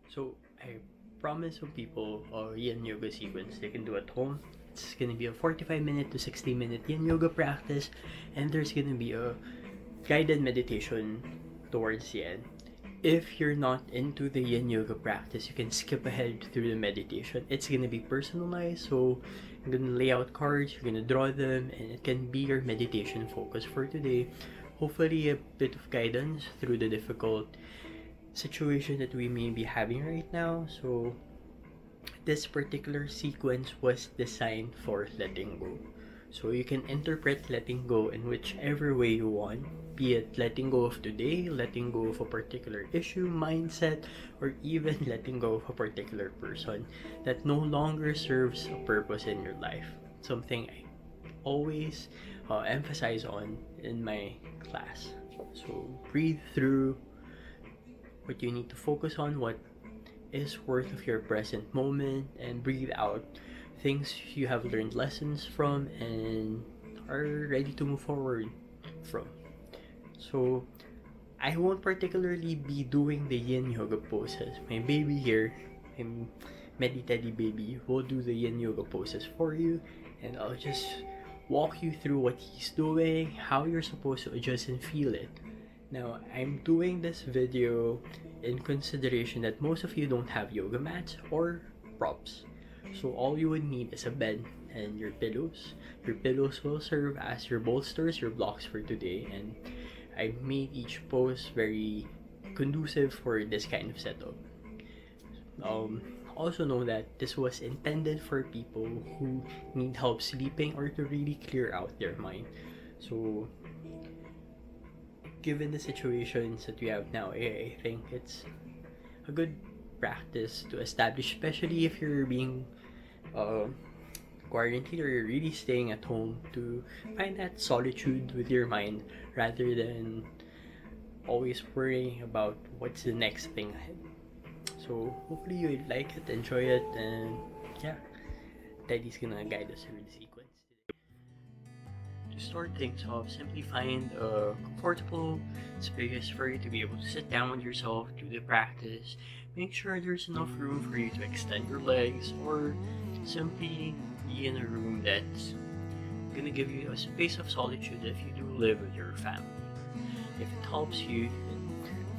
So I promise some people yin yoga sequence they can do at home. It's gonna be a 45-minute to 60-minute yin yoga practice, and there's gonna be a guided meditation towards the end. If you're not into the yin yoga practice, you can skip ahead through the meditation. It's gonna be personalized, so I'm gonna lay out cards, you're gonna draw them, and it can be your meditation focus for today. Hopefully, a bit of guidance through the difficult situation that we may be having right now. So, this particular sequence was designed for letting go. So you can interpret letting go in whichever way you want, be it letting go of today, letting go of a particular issue, mindset, or even letting go of a particular person that no longer serves a purpose in your life. Something I always emphasize on in my class. So breathe through what you need to focus on, what is worth of your present moment, and breathe out things you have learned lessons from and are ready to move forward from. So I won't particularly be doing the yin yoga poses. My baby here, my Meddy Teddy baby, will do the yin yoga poses for you, and I'll just walk you through what he's doing, how you're supposed to adjust and feel it. Now, I'm doing this video in consideration that most of you don't have yoga mats or props. So all you would need is a bed and your pillows. Your pillows will serve as your bolsters, your blocks for today, and I made each pose very conducive for this kind of setup. Also know that this was intended for people who need help sleeping or to really clear out their mind. So given the situations that we have now, I think it's a good practice to establish, especially if you're being quarantined or you're really staying at home, to find that solitude with your mind rather than always worrying about what's the next thing ahead. So hopefully you like it, enjoy it, and yeah, Teddy's gonna guide us through the sequence. To start things off, simply find a comfortable space for you to be able to sit down with yourself, do the practice. Make sure there's enough room for you to extend your legs, or simply be in a room that's gonna give you a space of solitude if you do live with your family. If it helps you,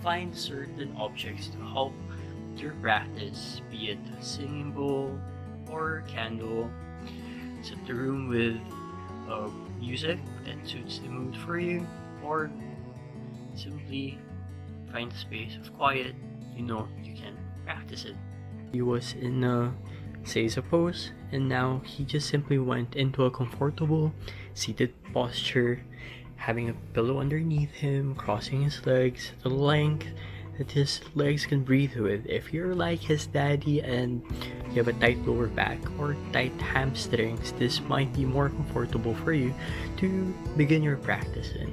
find certain objects to help your practice, be it a singing bowl or candle. Set the room with music that suits the mood for you, or simply find a space of quiet you can practice it. He was in a seiza pose, and now he just simply went into a comfortable seated posture, having a pillow underneath him, crossing his legs the length that his legs can breathe with. If you're like his daddy and you have a tight lower back or tight hamstrings, this might be more comfortable for you to begin your practice in.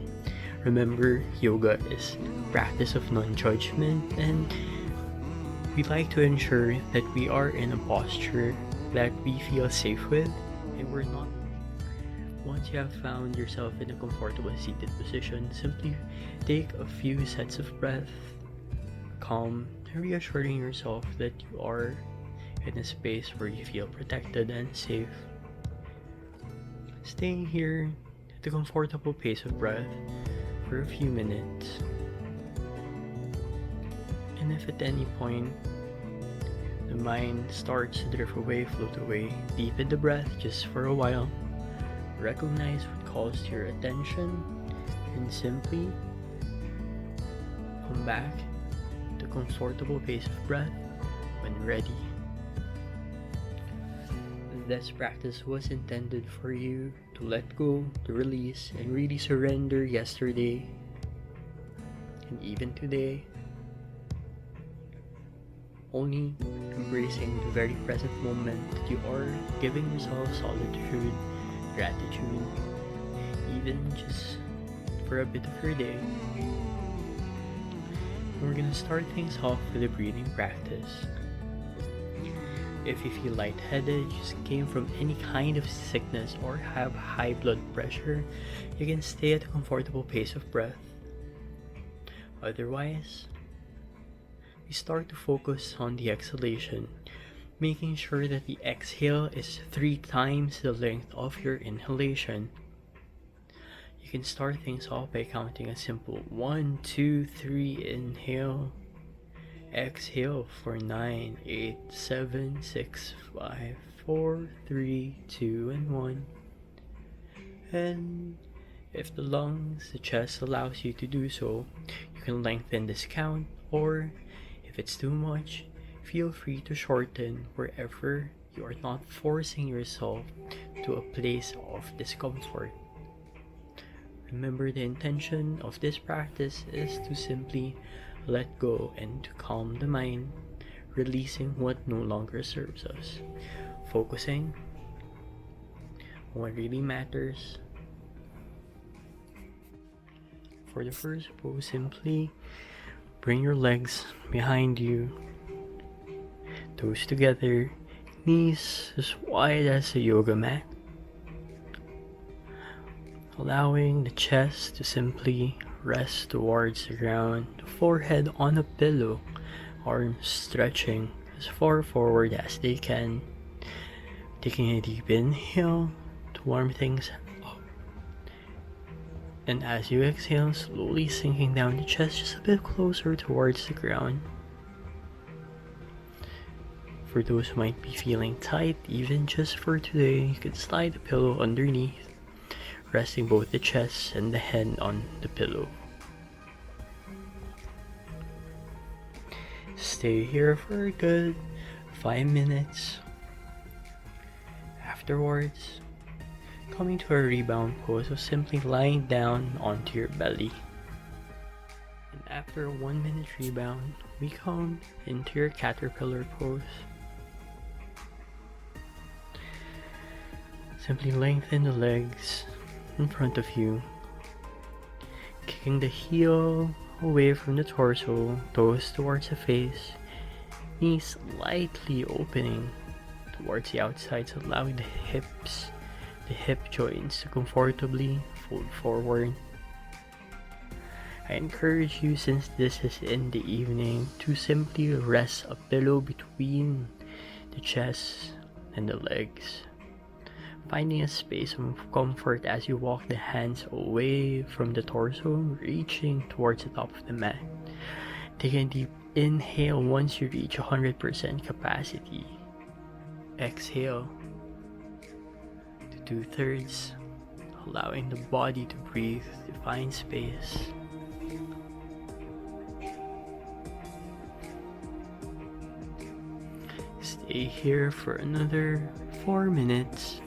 Remember, yoga is practice of non-judgment, and we like to ensure that we are in a posture that we feel safe with, and we're not. Once you have found yourself in a comfortable seated position, simply take a few sets of breath, calm, reassuring yourself that you are in a space where you feel protected and safe. Staying here at a comfortable pace of breath for a few minutes. And if at any point the mind starts to drift away, float away, deepen the breath just for a while. Recognize what calls to your attention and simply come back to comfortable pace of breath when ready. This practice was intended for you to let go, to release, and really surrender yesterday and even today. Only embracing the very present moment that you are, giving yourself solitude, gratitude, even just for a bit of your day. We're gonna start things off with a breathing practice. If you feel lightheaded, just came from any kind of sickness, or have high blood pressure, you can stay at a comfortable pace of breath. Otherwise, we start to focus on the exhalation, making sure that the exhale is 3 times the length of your inhalation. You can start things off by counting a simple 1, 2, 3 inhale. Exhale for 9, 8, 7, 6, 5, 4, 3, 2, and 1. And if the lungs, the chest allows you to do so, you can lengthen this count, or if it's too much, feel free to shorten wherever you are not forcing yourself to a place of discomfort. Remember, the intention of this practice is to simply let go and to calm the mind, releasing what no longer serves us, focusing on what really matters. For the first pose, simply bring your legs behind you, toes together, knees as wide as a yoga mat, allowing the chest to simply rest towards the ground, the forehead on a pillow, arms stretching as far forward as they can, taking a deep inhale to warm things up, and as you exhale, slowly sinking down the chest just a bit closer towards the ground. For those who might be feeling tight, even just for today, you can slide the pillow underneath, resting both the chest and the head on the pillow. Stay here for a good 5 minutes. Afterwards, coming to a rebound pose of simply lying down onto your belly. And after a 1 minute rebound, we come into your caterpillar pose. Simply lengthen the legs in front of you, kicking the heel away from the torso, toes towards the face, knees slightly opening towards the outside, so allowing the hips, the hip joints to comfortably fold forward. I encourage you, since this is in the evening, to simply rest a pillow between the chest and the legs, finding a space of comfort as you walk the hands away from the torso, reaching towards the top of the mat. Taking a deep inhale once you reach 100% capacity. Exhale to 2/3, allowing the body to breathe, to find space. Stay here for another 4 minutes.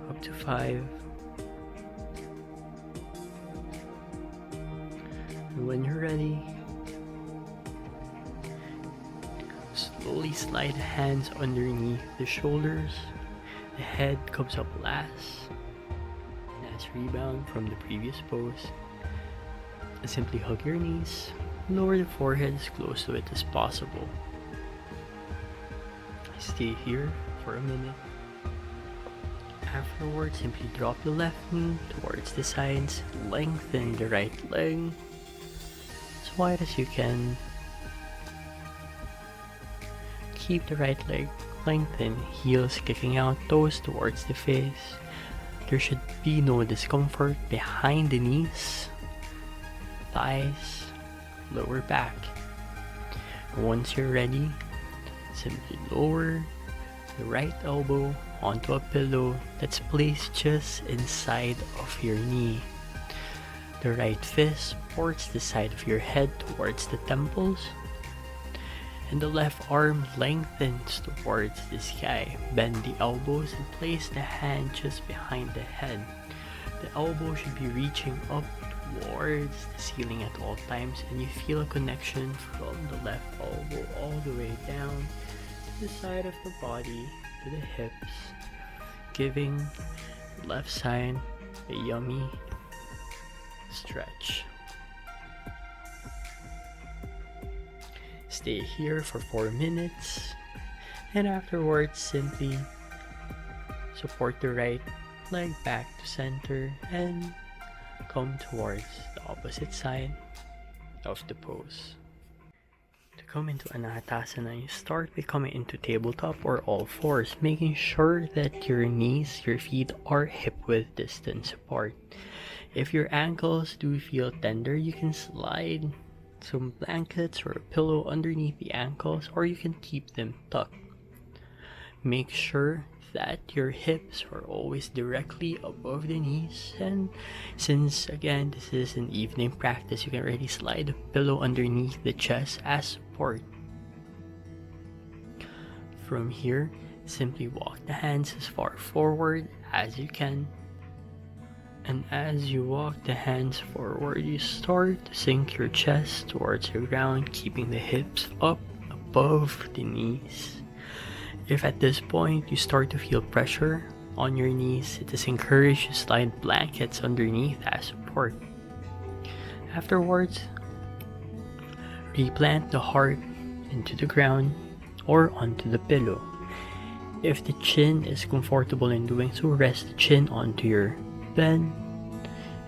Up to 5. And when you're ready, slowly slide the hands underneath the shoulders. The head comes up last. That's rebound from the previous pose. And simply hug your knees. Lower the forehead as close to it as possible. Stay here for a minute. Afterwards, simply drop the left knee towards the sides, lengthen the right leg as wide as you can. Keep the right leg lengthened, heels kicking out, toes towards the face. There should be no discomfort behind the knees, thighs, lower back. Once you're ready, simply lower the right elbow onto a pillow that's placed just inside of your knee. The right fist supports the side of your head towards the temples, and the left arm lengthens towards the sky. Bend the elbows and place the hand just behind the head. The elbow should be reaching up towards the ceiling at all times, and you feel a connection from the left elbow all the way down to the side of the body, to the hips, giving the left side a yummy stretch. Stay here for 4 minutes, and afterwards simply support the right leg back to center and come towards the opposite side. of the pose. To come into Anahatasana, you start by coming into tabletop or all fours, making sure that your knees, your feet are hip-width distance apart. If your ankles do feel tender, you can slide some blankets or a pillow underneath the ankles, or you can keep them tucked. Make sure that your hips are always directly above the knees, and since again this is an evening practice, you can already slide a pillow underneath the chest as support. From here, simply walk the hands as far forward as you can, and as you walk the hands forward, you start to sink your chest towards the ground, keeping the hips up above the knees. If at this point you start to feel pressure on your knees, it is encouraged to slide blankets underneath as support. Afterwards, replant the heart into the ground or onto the pillow. If the chin is comfortable in doing so, rest the chin onto your bed.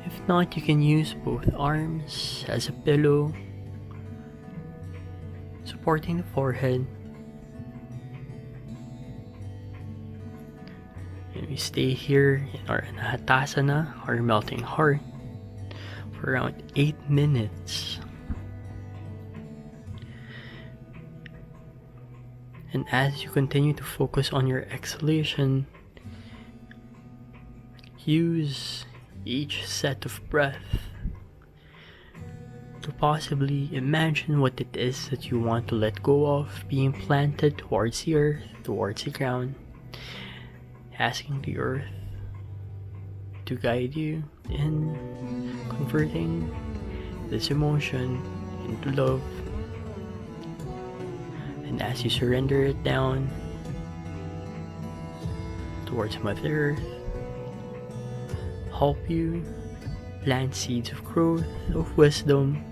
If not, you can use both arms as a pillow, supporting the forehead. And we stay here in our Anahatasana, our melting heart, for around 8 minutes. And as you continue to focus on your exhalation, use each set of breath to possibly imagine what it is that you want to let go of being planted towards the earth, towards the ground. Asking the earth to guide you in converting this emotion into love. And as you surrender it down towards Mother Earth, help you plant seeds of growth, of wisdom,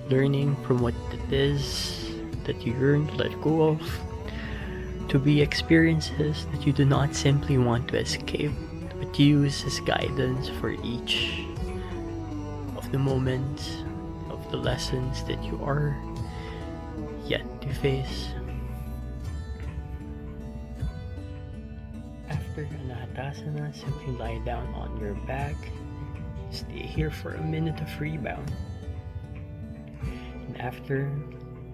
learning from what it is that you yearn to let go of, to be experiences that you do not simply want to escape, but use as guidance for each of the moments, of the lessons that you are yet to face. After Anahatasana, simply lie down on your back. Stay here for a minute of rebound. And after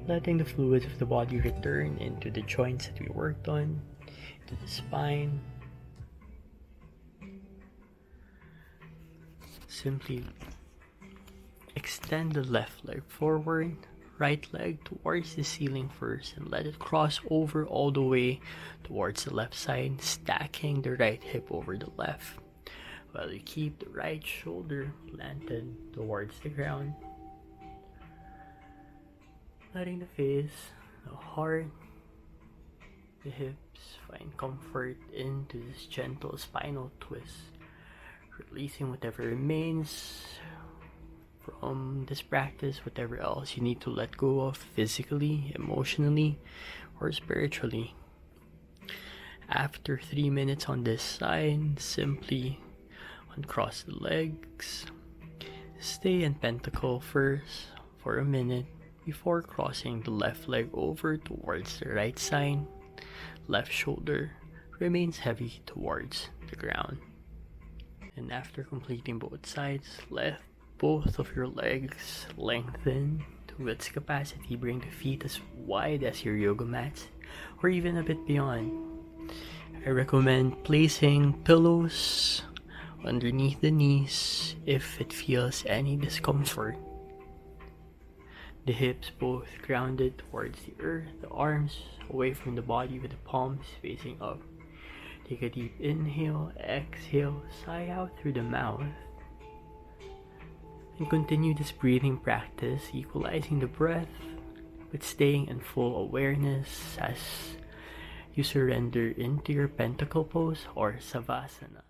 letting the fluids of the body return into the joints that we worked on, to the spine, simply extend the left leg forward, right leg towards the ceiling first, and let it cross over all the way towards the left side, stacking the right hip over the left, while you keep the right shoulder planted towards the ground. Letting the face, the heart, the hips find comfort into this gentle spinal twist, releasing whatever remains from this practice, whatever else you need to let go of physically, emotionally, or spiritually. After 3 minutes on this side, simply uncross the legs, stay in pentacle first for a minute before crossing the left leg over towards the right side. Left shoulder remains heavy towards the ground. And after completing both sides, let both of your legs lengthen to its capacity. Bring the feet as wide as your yoga mats, or even a bit beyond. I recommend placing pillows underneath the knees if it feels any discomfort. The hips both grounded towards the earth, the arms away from the body with the palms facing up. Take a deep inhale, exhale, sigh out through the mouth. And continue this breathing practice, equalizing the breath, but staying in full awareness as you surrender into your pentacle pose or savasana.